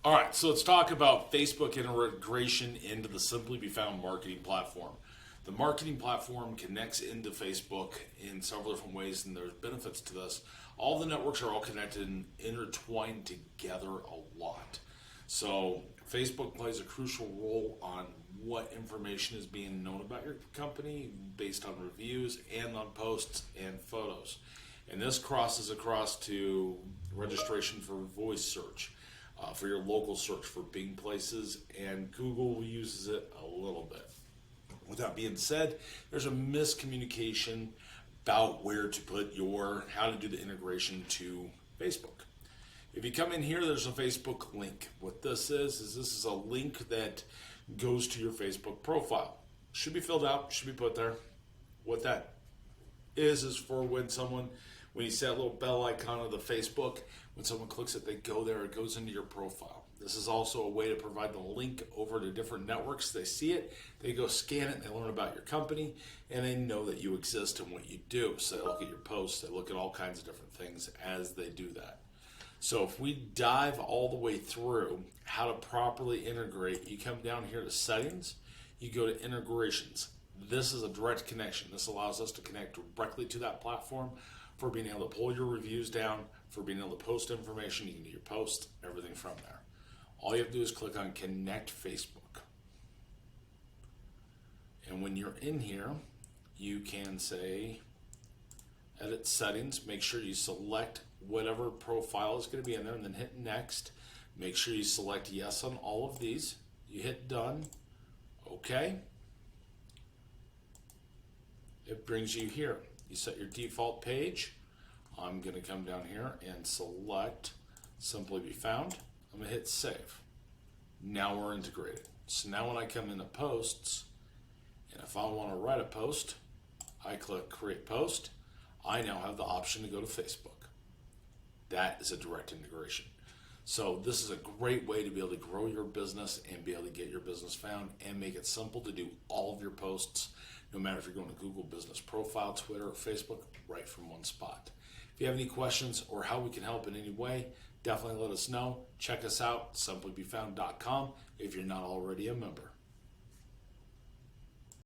All right, so let's talk about Facebook integration into the Simply Be Found marketing platform. The marketing platform connects into Facebook in several different ways, and there's benefits to this. All the networks are all connected and intertwined together a lot. So Facebook plays a crucial role on what information is being known about your company based on reviews and on posts and photos. And this crosses across to registration for voice search, for your local search for Bing places, and Google uses it a little bit. With that being said, there's a miscommunication about where to put how to do the integration to Facebook. If you come in here, there's a Facebook link. What this is a link that goes to your Facebook profile. Should be filled out, should be put there. What that is for when you see that little bell icon of the Facebook, when someone clicks it, they go there, it goes into your profile. This is also a way to provide the link over to different networks. They see it, they go scan it, and they learn about your company, and they know that you exist and what you do. So they look at your posts, they look at all kinds of different things as they do that. So if we dive all the way through how to properly integrate, you come down here to settings, you go to integrations. This is a direct connection. This allows us to connect directly to that platform for being able to pull your reviews down, for being able to post information. You can do your posts, everything from there. All you have to do is click on Connect Facebook. And when you're in here, you can say, edit settings, make sure you select whatever profile is going to be in there, and then hit next. Make sure you select yes on all of these. You hit done. Okay. It brings you here. You set your default page. I'm going to come down here and select Simply Be Found. I'm going to hit save. Now we're integrated. So now when I come into posts, and if I want to write a post, I click create post. I now have the option to go to Facebook. That is a direct integration. So this is a great way to be able to grow your business and be able to get your business found and make it simple to do all of your posts, no matter if you're going to Google Business Profile, Twitter, or Facebook, right from one spot. If you have any questions or how we can help in any way, definitely let us know. Check us out, simplybefound.com, if you're not already a member.